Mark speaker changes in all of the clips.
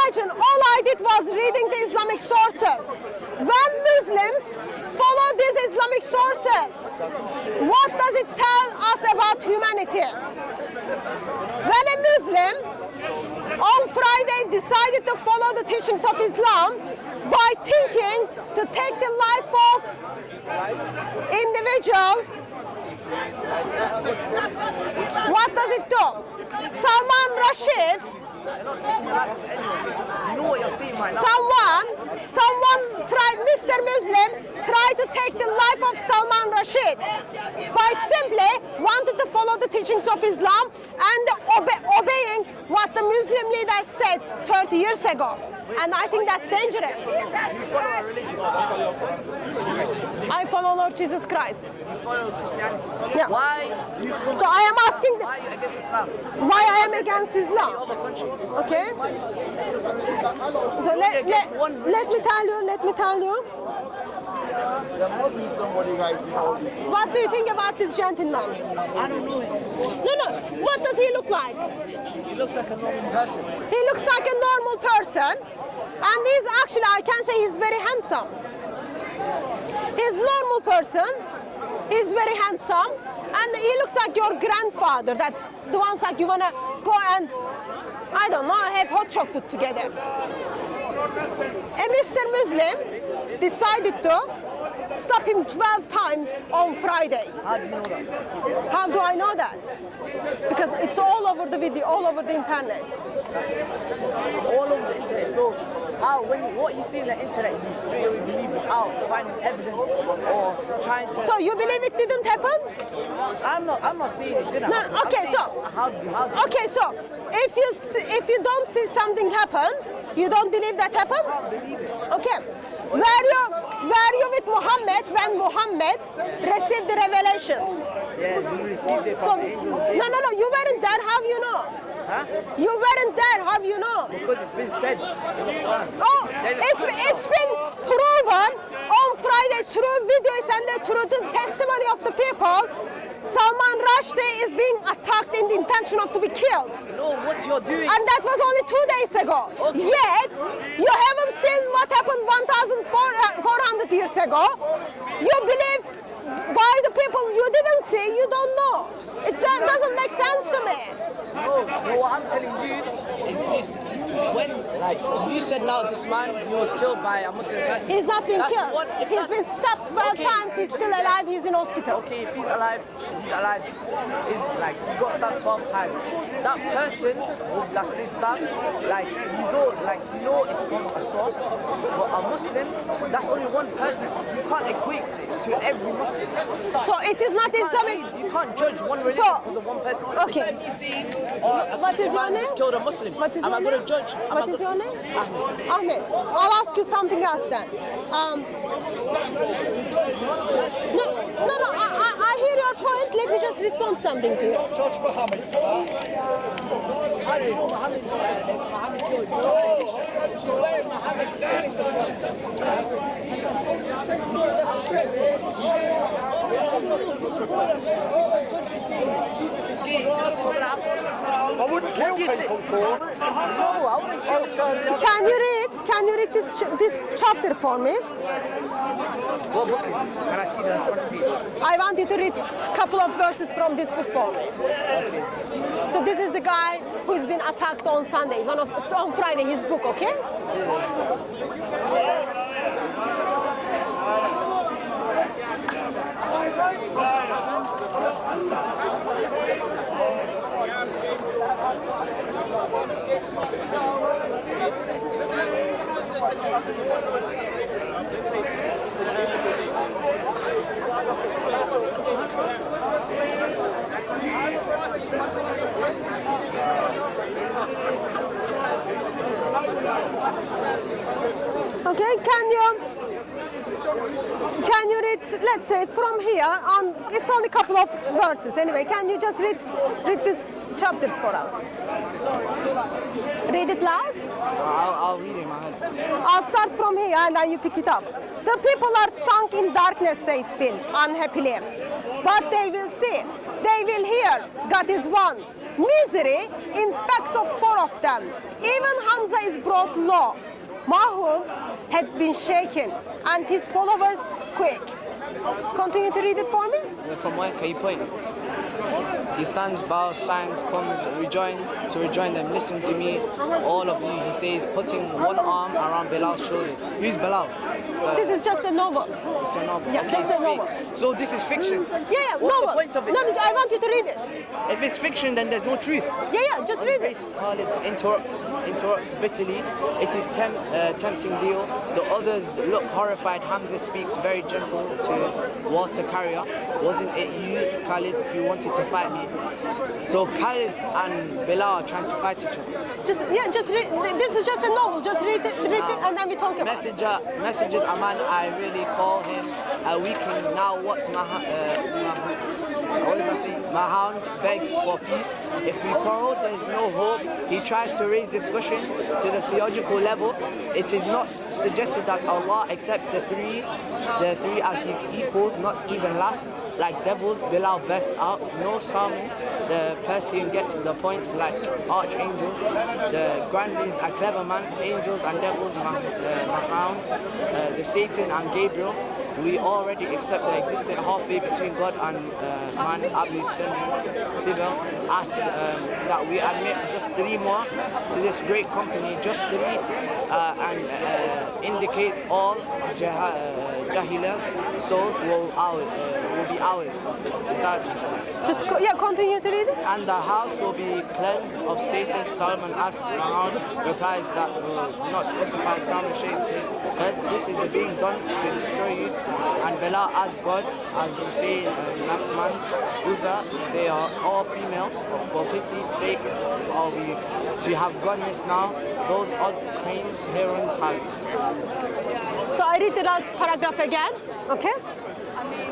Speaker 1: imagine all I did was reading the Islamic sources. When Muslims follow these Islamic sources, what does it tell us about humanity? When a Muslim on Friday decided to follow the teachings of Islam by thinking to take the life of individual, what does it do? Salman Rashid, someone tried, Mr. Muslim tried to take the life of Salman Rashid by simply wanted to follow the teachings of Islam and obeying what the Muslim leaders said 30 years ago. And I think that's dangerous.
Speaker 2: Do you follow a religion?
Speaker 1: I follow Lord Jesus Christ.
Speaker 2: You follow Christianity?
Speaker 1: Yeah.
Speaker 2: Why do you
Speaker 1: So I am asking
Speaker 2: why are you against Islam?
Speaker 1: why I am against Islam.
Speaker 2: Other countries?
Speaker 1: Okay? So let me tell you. What do you think about this gentleman?
Speaker 2: I don't know him.
Speaker 1: No. What does he look like?
Speaker 2: He looks like a normal person.
Speaker 1: He looks like a normal person. And he's actually, I can say he's very handsome. He's a normal person. He's very handsome. And he looks like your grandfather. That the ones like you want to go and, I don't know, have hot chocolate together. A Mr. Muslim decided to stop him 12 times on Friday.
Speaker 2: How do you know that?
Speaker 1: How do I know that? Because it's all over the video, all over the internet.
Speaker 2: All over the internet. So how, what you see on the internet, you straight away believe without finding evidence or trying to.
Speaker 1: So you believe it didn't happen?
Speaker 2: I'm not saying it didn't.
Speaker 1: No.
Speaker 2: I'm
Speaker 1: Okay,
Speaker 2: saying
Speaker 1: so
Speaker 2: how do
Speaker 1: okay, so if you don't see something happen, you don't believe that happened?
Speaker 2: I can't believe it.
Speaker 1: Okay. Were you with Muhammad when Muhammad received the revelation?
Speaker 2: Yeah, you received it
Speaker 1: So,
Speaker 2: from the angel.
Speaker 1: no, you weren't there. How you know?
Speaker 2: Huh?
Speaker 1: You weren't there. How you know?
Speaker 2: Because it's been said in the Quran.
Speaker 1: Oh, it's been proven on Friday through videos and through the testimony of the people. Salman Rushdie is being attacked in the intention of to be killed.
Speaker 2: No, what you're doing.
Speaker 1: And that was only 2 days ago.
Speaker 2: Okay.
Speaker 1: Yet, you haven't seen what happened 1,400 years ago. You believe by the people you didn't see, you don't know. It doesn't make sense to me.
Speaker 2: No, what I'm telling you is this. When, like, you said now this man, he was killed by a Muslim person.
Speaker 1: He's not been
Speaker 2: That's
Speaker 1: killed.
Speaker 2: what- if
Speaker 1: He's
Speaker 2: that's-
Speaker 1: been stabbed 12 times. He's still alive. He's in hospital.
Speaker 2: Okay, if he's alive, is like, he got stabbed 12 times. That person that's been stabbed, like, you don't, like, you know it's from a source, but a Muslim, that's only one person. You can't equate it to every Muslim.
Speaker 1: So it is not Islamic.
Speaker 2: You can't judge one religion
Speaker 1: So-
Speaker 2: because of one person.
Speaker 1: Okay.
Speaker 2: Instead of me saying, a
Speaker 1: What is
Speaker 2: Muslim
Speaker 1: your
Speaker 2: man
Speaker 1: name?
Speaker 2: just killed a Muslim.
Speaker 1: What is
Speaker 2: Am
Speaker 1: your
Speaker 2: I going to
Speaker 1: name?
Speaker 2: judge?
Speaker 1: What is your name?
Speaker 2: Ahmed.
Speaker 1: Ahmed. I'll ask you something else then. No. I hear your point. Let me just respond something to you.
Speaker 3: Judge Muhammad.
Speaker 2: How do you know Muhammad killed? You wear a t-shirt. She's wearing Muhammad Jesus is gay.
Speaker 3: I wouldn't kill people for it.
Speaker 2: No, I wouldn't kill children.
Speaker 1: Can you read this chapter for me?
Speaker 2: What book is this? Can I see the front page?
Speaker 1: I want you to read a couple of verses from this book for me. So this is the guy who's been attacked on Sunday, on Friday, his book, okay? Okay, can you read, let's say, from here, it's only a couple of verses anyway, can you just read these chapters for us? Read it loud?
Speaker 2: I'll read it in my head.
Speaker 1: I'll start from here and then you pick it up. The people are sunk in darkness, says Bill, unhappily. But they will see, they will hear, God is one. Misery infects of four of of them. Even Hamza is brought low. Mahmoud had been shaken and his followers quick. Continue to read it for me.
Speaker 4: From where can you point? He stands, bows, signs, comes, to rejoin them. Listen to me, all of you, he says, putting one arm around Bilal's shoulder. Who's Bilal?
Speaker 1: This is just a novel.
Speaker 4: It's a novel.
Speaker 1: Yeah,
Speaker 4: Okay,
Speaker 1: just
Speaker 4: it's
Speaker 1: a novel.
Speaker 4: fake. So this is fiction?
Speaker 1: Yeah,
Speaker 2: What's
Speaker 1: novel.
Speaker 2: the point of it?
Speaker 1: No, I want you to read it.
Speaker 4: If it's fiction, then there's no truth.
Speaker 1: Yeah, just read it.
Speaker 4: Race Khalid interrupts bitterly. It is tempting deal. The others look horrified. Hamza speaks very gentle to water carrier. Wasn't it you, Khalid, who wanted to fight me? So Khalid and Bilal are trying to fight each other.
Speaker 1: Just read. This is just a novel. Just read it, and then we talk about it.
Speaker 4: Messages a man I really call him a weakling. Now what my hound begs for peace. If we quarrel, there is no hope. He tries to raise discussion to the theological level. It is not suggested that Allah accepts the three as His equals, not even last. Like devils, Bilal bursts out. No Salman, the Persian gets the point like archangel. The Grand is a clever man. Angels and devils, Mahound, the Satan and Gabriel. We already accept the existing halfway between God and man, Abu Sibyl, asks that we admit just three more to this great company, just three, and indicates all Jahila's souls will be ours. Is that?
Speaker 1: Just continue to read it.
Speaker 4: And the house will be cleansed of status. Salman asks, Mahmoud replies that will not specify. Salman shakes his head. This is the being done to destroy you. And Bilal asks God, as you say in Natman's Uzzah, they are all females. For pity's sake, are we to have godness now? Those odd cranes, herons, hags.
Speaker 1: So I read the last paragraph again, okay?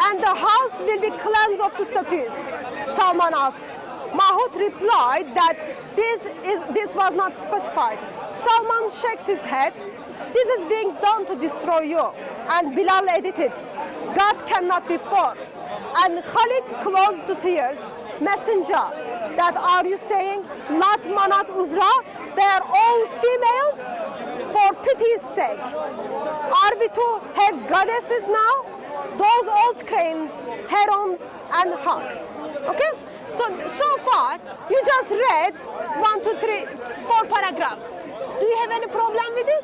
Speaker 1: And the house will be cleansed of the statues, Salman asked. Mahmoud replied that this was not specified. Salman shakes his head. This is being done to destroy you. And Bilal edited, God cannot be for. And Khalid closed to tears. Messenger, that are you saying, Lat, Manat, Uzra, they are all females? For pity's sake. Are we to have goddesses now? Those old cranes, herons, and hawks. Okay? So far, you just read 1, 2, 3, 4 paragraphs. Do you have any problem with it?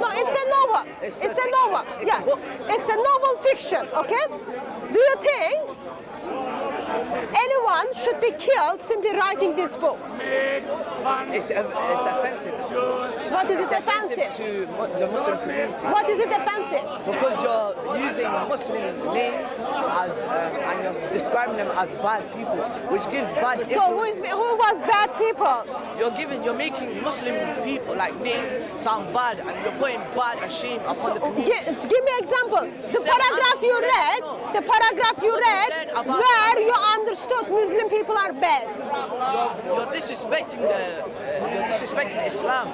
Speaker 1: No, it's a novel. It's a novel. Yeah, it's a novel fiction. Okay? Do you think anyone should be killed simply writing this book?
Speaker 2: It's offensive.
Speaker 1: What is it offensive?
Speaker 2: To the Muslim community.
Speaker 1: What is it offensive?
Speaker 2: Because you're using Muslim names as and you're describing them as bad people, which gives bad influences.
Speaker 1: So who was bad people?
Speaker 2: You're making Muslim people like names sound bad, and you're putting bad and shame upon the community.
Speaker 1: Give me an example. The paragraph you read, where you understood Muslim people are bad.
Speaker 2: You're disrespecting Islam.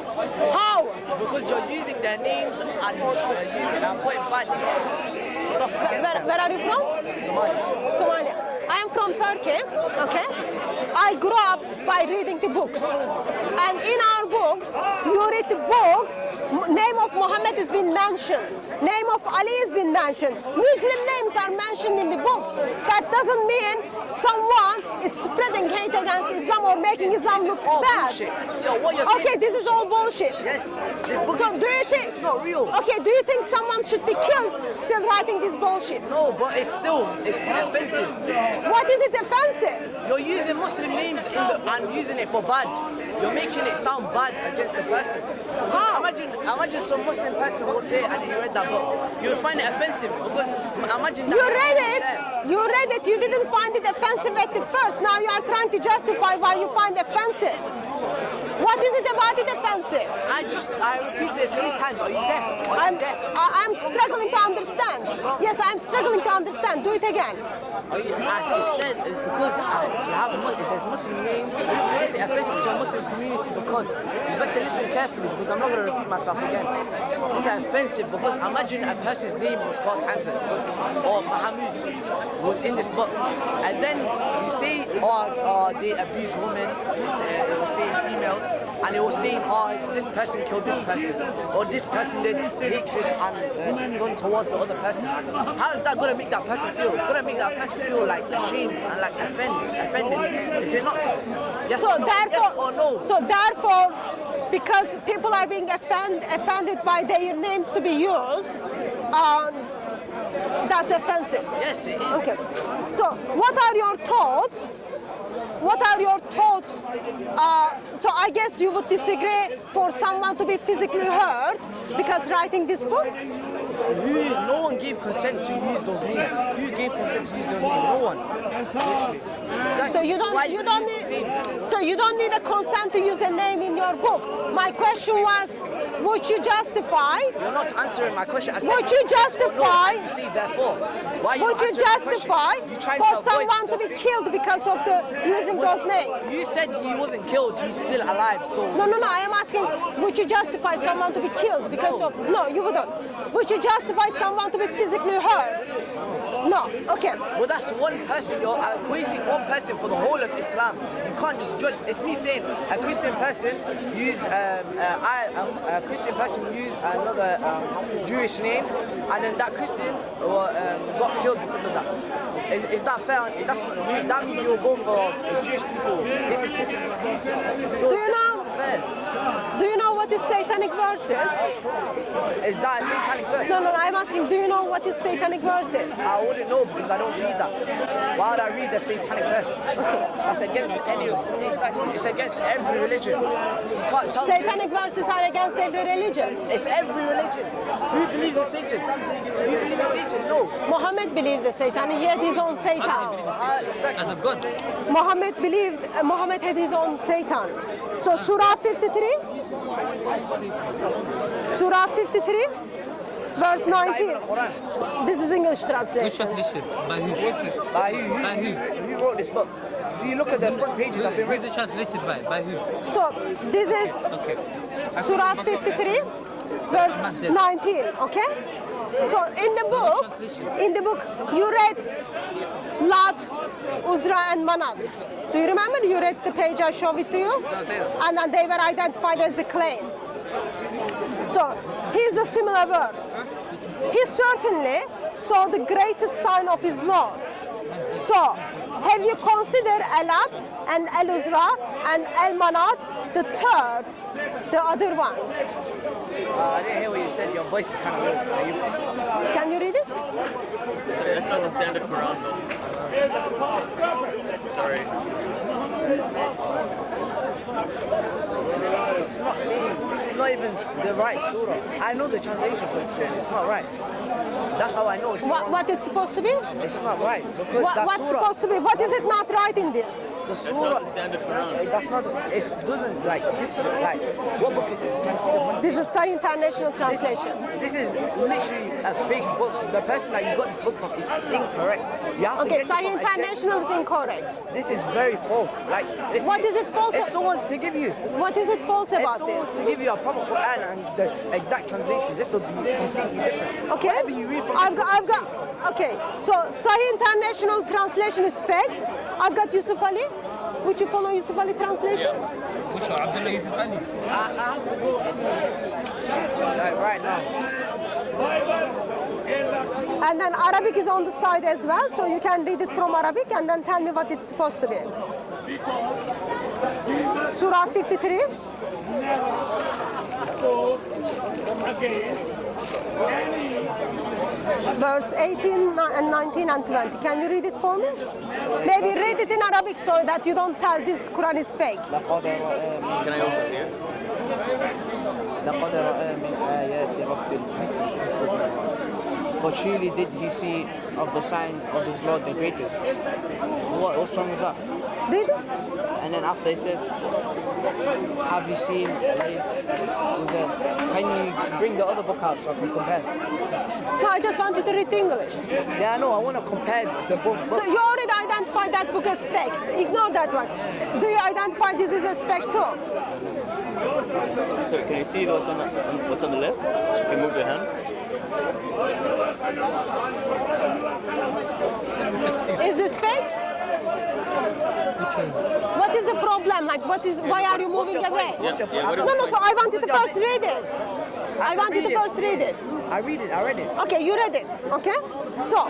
Speaker 1: How?
Speaker 2: Because you're using their names and putting bad stuff against them.
Speaker 1: Where are you from? Somalia. I am from Turkey, okay? I grew up by reading the books. And in our books, you read the books, name of Muhammad has been mentioned. Name of Ali has been mentioned. Muslim names are mentioned in the books. That doesn't mean someone is spreading hate against Islam or making Islam look bad. Okay, this is all bullshit.
Speaker 2: Yes, this book
Speaker 1: so do you think
Speaker 2: it's not real.
Speaker 1: Okay, do you think someone should be killed still writing this bullshit?
Speaker 2: No, but it's offensive.
Speaker 1: What is it offensive?
Speaker 2: You're using Muslim names and using it for bad. You're making it sound bad against the person. Imagine some Muslim person was here and he read that book. You would find it offensive because imagine that.
Speaker 1: You read it, you didn't find it offensive at the first. Now you are trying to justify why you find it offensive. What is it about it offensive?
Speaker 2: I repeated it 3 times. Are you deaf?
Speaker 1: I'm struggling to understand. Yes, I'm struggling to understand. Do it again.
Speaker 2: As you said, it's because there's Muslim names. It's offensive to a Muslim community because you better listen carefully because I'm not going to repeat myself again. It's offensive because imagine a person's name was called Hamza or Muhammad was in this book, and then you say, they abuse women, you say females.
Speaker 4: and it was saying, oh, this person killed this person, or this person did hatred and done towards the other person. How is that going to make that person feel? It's going to make that person feel like ashamed and like offended. Is it not? Yes,
Speaker 1: So
Speaker 4: or no?
Speaker 1: therefore,
Speaker 4: Yes or no?
Speaker 1: So therefore, because people are being offended by their names to be used, that's offensive.
Speaker 4: Yes, it is.
Speaker 1: Okay. So what are your thoughts? What are your thoughts? So I guess you would disagree for someone to be physically hurt because writing this book?
Speaker 4: No one gave consent to use those names. Who gave consent to use those names? No one. Literally. Exactly.
Speaker 1: So you don't need a consent to use a name in your book. My question was, would you justify?
Speaker 4: You're not answering my question. I said,
Speaker 1: Would you
Speaker 4: yes or no.
Speaker 1: justify?
Speaker 4: You say therefore. Why are you
Speaker 1: Would you
Speaker 4: answering the
Speaker 1: justify
Speaker 4: question? You tried
Speaker 1: for
Speaker 4: to avoid
Speaker 1: someone
Speaker 4: the
Speaker 1: to be
Speaker 4: thing.
Speaker 1: killed because of using those names?
Speaker 4: You said he wasn't killed. He's still alive. So
Speaker 1: No. I am asking, would you justify someone to be killed because of? No, you wouldn't. Would you justify someone to be physically hurt? No. Okay.
Speaker 4: well, that's one person. You're equating one person for the whole of Islam. You can't just judge. It's me saying a Christian person used a Christian person used another Jewish name, and then that Christian got killed because of that. Is that fair? That means you'll go for Jewish people, isn't it? So
Speaker 1: Do you know?
Speaker 4: that's not fair.
Speaker 1: Do you know what is satanic verses?
Speaker 4: Is that a satanic verse?
Speaker 1: No. I'm asking, do you know what is satanic verses?
Speaker 4: I wouldn't know because I don't read that. Why would I read the satanic verse? That's against it's against every religion. You can't tell me.
Speaker 1: Satanic verses are against every religion.
Speaker 4: It's every religion. Who believes in Satan? Do you believe in Satan? No.
Speaker 1: Muhammad believed in Satan. He had his own Satan.
Speaker 4: Exactly.
Speaker 5: As a god.
Speaker 1: Muhammad had his own Satan. So Surah 53, verse 19. This is English
Speaker 5: Which
Speaker 1: translation.
Speaker 5: translation? By who? What's this?
Speaker 4: By who?
Speaker 5: By who?
Speaker 4: Who wrote this book? See, look at the front pages I've been
Speaker 5: Who is
Speaker 4: reading.
Speaker 5: it translated by? By who?
Speaker 1: So this is
Speaker 5: Okay.
Speaker 1: Surah 53, verse 19. Okay. So in the book, you read Lat, Uzra, and Manat. Do you remember? You read the page I showed it to you, and then they were identified as the claim. So here's a similar verse. He certainly saw the greatest sign of his Lord. So, have you considered Alat and Al-Uzra and Al-Manat, the third, the other one?
Speaker 4: I didn't hear what you said. Your voice is kind of low. Are you repeating?
Speaker 1: Can you read it?
Speaker 5: That's not the standard Quran though. Sorry.
Speaker 4: It's not saying, this is not even the right surah. I know the translation for this surah. It's not right. That's how I know it's wrong.
Speaker 1: What it's supposed to be?
Speaker 4: It's not right. Because that
Speaker 1: What's
Speaker 4: surah,
Speaker 1: supposed to be? What is it not right in this?
Speaker 4: the surah,
Speaker 5: Standard Quran.
Speaker 4: that's not, it doesn't, like, this, like, what book is this? Can you see the front?
Speaker 1: This is Sahih International Translation.
Speaker 4: This is literally a fake book. The person that you got this book from is incorrect. You have to
Speaker 1: Okay,
Speaker 4: get it
Speaker 1: Sahih
Speaker 4: from a check.
Speaker 1: International is incorrect.
Speaker 4: This is very false. Like, if
Speaker 1: What is it false
Speaker 4: If
Speaker 1: ab-
Speaker 4: someone's to give you,
Speaker 1: What is it false
Speaker 4: if
Speaker 1: about
Speaker 4: someone's
Speaker 1: this?
Speaker 4: to give you a proper Quran and the exact translation, this would be completely different.
Speaker 1: Okay,
Speaker 4: Whatever you read from this book is fake.
Speaker 1: Okay, so Sahih International Translation is fake. I've got Yusuf Ali. Would you follow Yusuf Ali translation?
Speaker 5: Which one? Abdullah Yusuf Ali.
Speaker 4: I have to go like, right now.
Speaker 1: And then Arabic is on the side as well, so you can read it from Arabic and then tell me what it's supposed to be. Surah 53. Verse 18 and 19 and 20. Can you read it for me? Maybe read it in Arabic so that you don't tell this Quran is fake.
Speaker 5: Can I also see it?
Speaker 4: لقد رأى من آيات رب For truly did he see of the signs of his Lord the greatest. What's wrong with that?
Speaker 1: Read it.
Speaker 4: And then after it says, have you seen it? Can you bring the other book out so I can compare?
Speaker 1: No, I just want you to read English.
Speaker 4: Yeah, I know, I want to compare the both
Speaker 1: So
Speaker 4: books.
Speaker 1: you already identified that book as fake. Ignore that one. Do you identify this as fake too?
Speaker 5: So can you see what's on the left? You can move your hand.
Speaker 1: Is this fake? What is the problem? Like, why are you moving away?
Speaker 2: What's your point?
Speaker 1: No, so I want you to
Speaker 2: What's your
Speaker 1: first read it. I want you to first read it.
Speaker 2: I read it.
Speaker 1: Okay, you read it. Okay? So,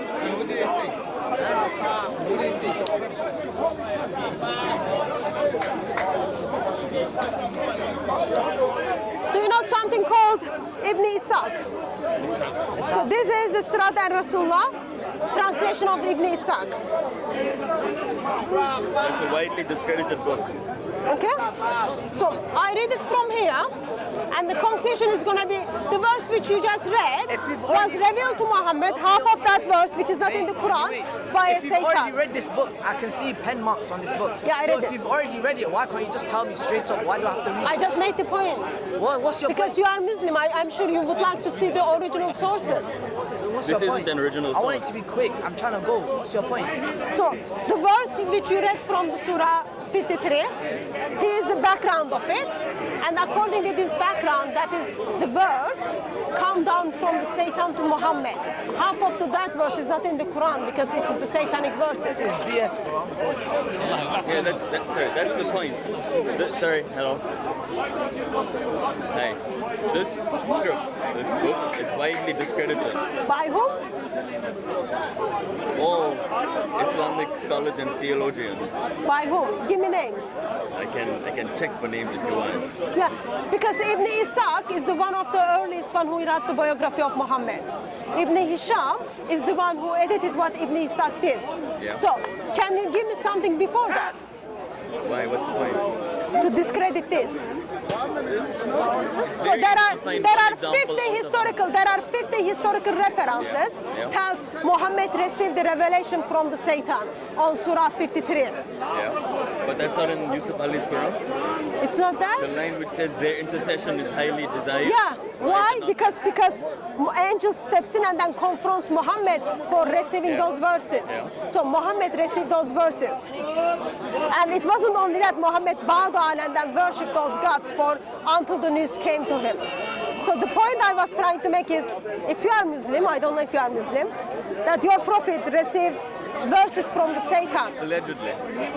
Speaker 1: do you know something called Ibn Ishaq? So this is the Sirat al-Rasulullah, translation of Ibn Ishaq.
Speaker 5: It's a widely discredited book.
Speaker 1: Okay? So I read it from here, and the conclusion is going to be the verse which you just read was revealed to Muhammad, half of that verse which is not in the Quran, by a
Speaker 2: If you've already
Speaker 1: Satan.
Speaker 2: read this book, I can see pen marks on this book.
Speaker 1: Yeah, I
Speaker 2: so
Speaker 1: read
Speaker 2: if
Speaker 1: it.
Speaker 2: you've already read it, why can't you just tell me straight up? Why do I have to read
Speaker 1: I
Speaker 2: it?
Speaker 1: just made the point.
Speaker 2: What's your
Speaker 1: Because
Speaker 2: point?
Speaker 1: you are Muslim, I'm sure you would like to see the original sources.
Speaker 2: What's
Speaker 5: This
Speaker 2: your
Speaker 5: isn't
Speaker 2: point?
Speaker 5: an original
Speaker 2: I want it
Speaker 5: source.
Speaker 2: to be quick. I'm trying to go. What's your point?
Speaker 1: So the verse which you read from the Surah 53, here is the background of it. And according to this background, that is the verse come down from the Satan to Muhammad. Half of that verse is not in the Quran because it is the satanic verses.
Speaker 2: BS, bro.
Speaker 5: Yeah, that's the point. Sorry, hello. Hi. This script, this book is widely discredited.
Speaker 1: By whom?
Speaker 5: All Islamic scholars and theologians.
Speaker 1: By whom? Give me names.
Speaker 5: I can check for names if you want.
Speaker 1: Yeah, because Ibn Ishaq is the one of the earliest one who wrote the biography of Muhammad. Ibn Hisham is the one who edited what Ibn Ishaq did.
Speaker 5: Yeah.
Speaker 1: So, can you give me something before that
Speaker 5: Why? What's the point?
Speaker 1: to discredit this?
Speaker 5: This
Speaker 1: So
Speaker 5: very
Speaker 1: there are
Speaker 5: fine example
Speaker 1: 50 historical references
Speaker 5: Yeah.
Speaker 1: tells Muhammad received the revelation from the Satan on Surah 53.
Speaker 5: Yeah, but that's not in Yusuf Ali's Quran.
Speaker 1: It's not
Speaker 5: The
Speaker 1: that?
Speaker 5: line which says their intercession is highly desired.
Speaker 1: Yeah. Why?
Speaker 5: is it not?
Speaker 1: Because angel steps in and then confronts Muhammad for receiving
Speaker 5: Yeah.
Speaker 1: those verses.
Speaker 5: Yeah.
Speaker 1: So Muhammad received those verses. And it wasn't only that Muhammad bowed down and then worshipped those gods until the news came to him. So the point I was trying to make is, if you are Muslim, I don't know if you are Muslim, that your prophet received verses from the Satan.
Speaker 5: Allegedly.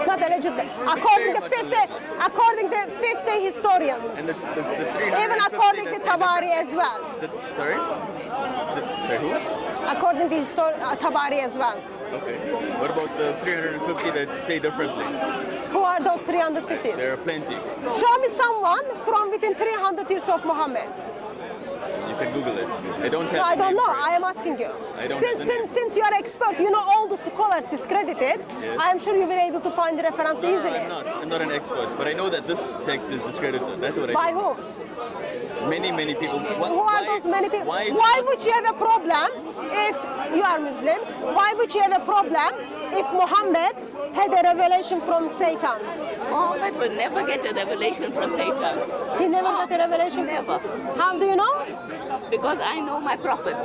Speaker 1: Not allegedly. According
Speaker 5: Very
Speaker 1: to
Speaker 5: much
Speaker 1: 50 historians.
Speaker 5: And the 350
Speaker 1: Even according to
Speaker 5: that say
Speaker 1: Tabari
Speaker 5: different-
Speaker 1: as well.
Speaker 5: Sorry? Sorry, who?
Speaker 1: According to Tabari as well.
Speaker 5: Okay. What about the 350 that say differently?
Speaker 1: Who are those 350?
Speaker 5: There are plenty.
Speaker 1: Show me someone from within 300 years of Muhammad.
Speaker 5: You can Google it. I don't have
Speaker 1: No, I
Speaker 5: the
Speaker 1: don't
Speaker 5: name
Speaker 1: know.
Speaker 5: for it.
Speaker 1: I am asking you.
Speaker 5: I don't have the name.
Speaker 1: Since you are expert, you know all the scholars discredited.
Speaker 5: Yes.
Speaker 1: I am sure you were able to find the reference
Speaker 5: No,
Speaker 1: easily.
Speaker 5: I'm not an expert, but I know that this text is discredited. That's what I
Speaker 1: By
Speaker 5: know.
Speaker 1: whom?
Speaker 5: Many people.
Speaker 1: Who are those many people?
Speaker 5: Why, is
Speaker 1: Why
Speaker 5: it not-
Speaker 1: would you have a problem if you are Muslim? Why would you have a problem if Muhammad had a revelation from Satan?
Speaker 6: Muhammad will never get a revelation from Satan.
Speaker 1: He never got a revelation?
Speaker 6: Never.
Speaker 1: How do you know?
Speaker 6: Because I know my prophet.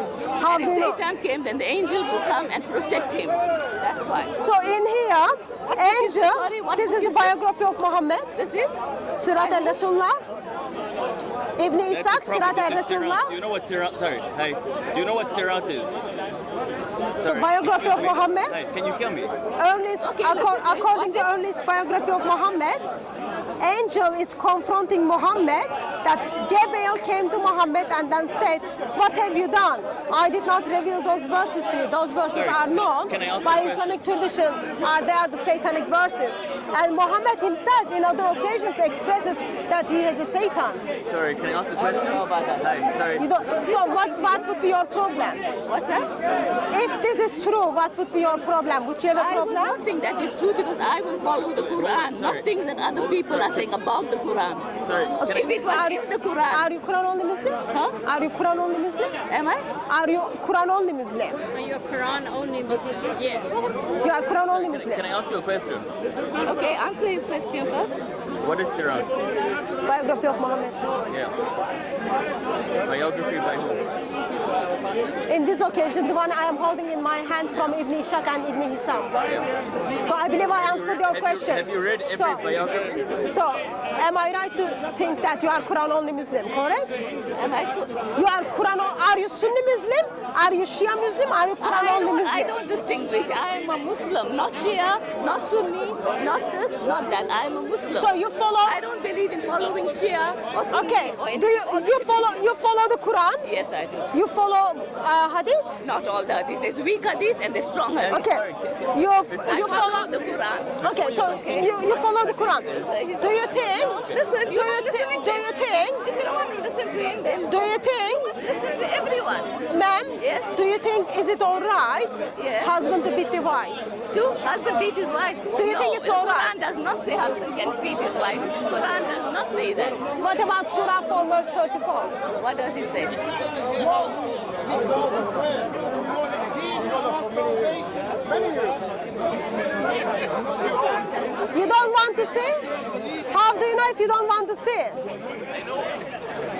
Speaker 1: How
Speaker 6: and
Speaker 1: do
Speaker 6: if
Speaker 1: you know?
Speaker 6: Satan came, then the angels will come and protect him. That's why.
Speaker 1: So in here,
Speaker 6: What book is this?
Speaker 1: angel,
Speaker 6: Sorry, what
Speaker 1: this
Speaker 6: book
Speaker 1: is the
Speaker 6: is this?
Speaker 1: biography of Muhammad,
Speaker 6: This is?
Speaker 1: Sirat al-Rasulullah, Ibn
Speaker 5: That's
Speaker 1: Ishaq,
Speaker 5: the problem
Speaker 1: Sirat
Speaker 5: with the
Speaker 1: al-Rasulullah.
Speaker 5: Sirat. Do you know what Sirat? Sorry. Hi. Do you know what Sirat is? Sorry.
Speaker 1: biography
Speaker 5: excuse
Speaker 1: of
Speaker 5: me.
Speaker 1: Muhammad?
Speaker 5: Hi. Can you hear me?
Speaker 1: Earliest,
Speaker 6: Okay, listen,
Speaker 1: according to
Speaker 6: what's it?
Speaker 1: earliest biography of Muhammad, angel is confronting Muhammad that Gabriel came to Muhammad and then said, what have you done? I did not reveal those verses to you. Those verses
Speaker 5: Sorry,
Speaker 1: are known
Speaker 5: can I ask
Speaker 1: by
Speaker 5: a question?
Speaker 1: Islamic tradition. They are the satanic verses. And Muhammad himself in other occasions expresses that he is a Satan.
Speaker 5: Sorry. Can I ask a question?
Speaker 6: know about that.
Speaker 5: Hi. Sorry.
Speaker 1: You don't, so what would be your problem?
Speaker 6: What's that?
Speaker 1: If this is true, what would be your problem? Would you have a
Speaker 6: I will
Speaker 1: problem?
Speaker 6: not think that is true because I will follow the Quran,
Speaker 5: Sorry.
Speaker 6: not things that other people are saying about the Quran.
Speaker 5: Sorry.
Speaker 1: Okay.
Speaker 6: If it was in the Quran.
Speaker 1: Are you Quran only Muslim?
Speaker 6: Huh?
Speaker 1: Are you Quran only Muslim?
Speaker 6: Am I?
Speaker 1: Are you Quran only Muslim?
Speaker 7: Are you a Quran only Muslim? Yes.
Speaker 1: You are Quran only Muslim.
Speaker 5: Can I ask you a question?
Speaker 6: Okay, answer his question first.
Speaker 5: What is Quran?
Speaker 1: Biography of Muhammad.
Speaker 5: Yeah. Biography by whom?
Speaker 1: In this occasion, the one I am holding in my hand from Ibn Ishaq and Ibn Hisham. So I believe I answered your question.
Speaker 5: Have you read every biography?
Speaker 1: So, am I right to think that you are Quran only Muslim, correct?
Speaker 6: Am I good?
Speaker 1: You are Quran, are you Sunni Muslim? Are you Shia Muslim? Are you Quran only Muslim?
Speaker 6: I don't distinguish. I am a Muslim, not Shia, not Sunni, not this, not that. I am a Muslim.
Speaker 1: So you follow.
Speaker 6: I don't believe in following Shia or Sunni.
Speaker 1: Okay.
Speaker 6: Or
Speaker 1: Do you follow the Quran?
Speaker 6: Yes, I do.
Speaker 1: You follow Hadith?
Speaker 6: Not all the hadith. There's weak hadith and there's strong hadith.
Speaker 1: Okay. You
Speaker 6: I
Speaker 1: follow.
Speaker 6: follow the Quran.
Speaker 1: Okay. So you follow the Quran. Do you think?
Speaker 6: Listen,
Speaker 1: Do you think?
Speaker 6: if you don't want to listen to him, then
Speaker 1: Do you think?
Speaker 6: listen to everyone.
Speaker 1: Ma'am,
Speaker 6: Yes.
Speaker 1: do you think is it all right
Speaker 6: Yes.
Speaker 1: husband to beat the wife?
Speaker 6: Do husband beat his wife?
Speaker 1: Do you think it's all right?
Speaker 6: Quran does not say husband can beat his wife. Quran does not say that.
Speaker 1: What about Surah 4 verse 34?
Speaker 6: What does he say?
Speaker 1: You don't want to see? How do you know if you don't want to see?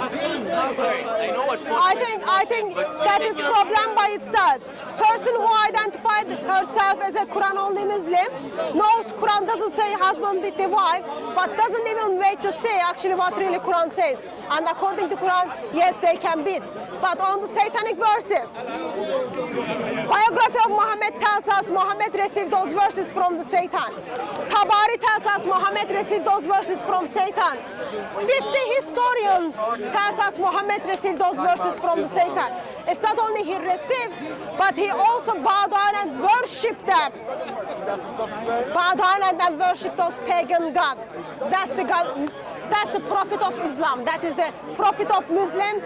Speaker 5: I know what
Speaker 1: I think that is problem by itself. Person who identified herself as a Quran only Muslim knows Quran doesn't say husband beat the wife, but doesn't even wait to say actually what really Quran says. And according to Quran, yes, they can beat. But on the satanic verses, biography of Muhammad tells us Muhammad received those verses from the Satan. Tabari tells us Muhammad received those verses from Satan. 50 historians tells us Muhammad received those verses from the Satan. It's not only he received, but he also bowed down and worshipped them. Bow down and then worship those pagan gods. That's the God. That's the prophet of Islam. That is the prophet of Muslims.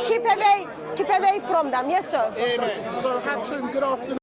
Speaker 1: Keep away from them. Yes, sir.
Speaker 8: So Hatton, good afternoon.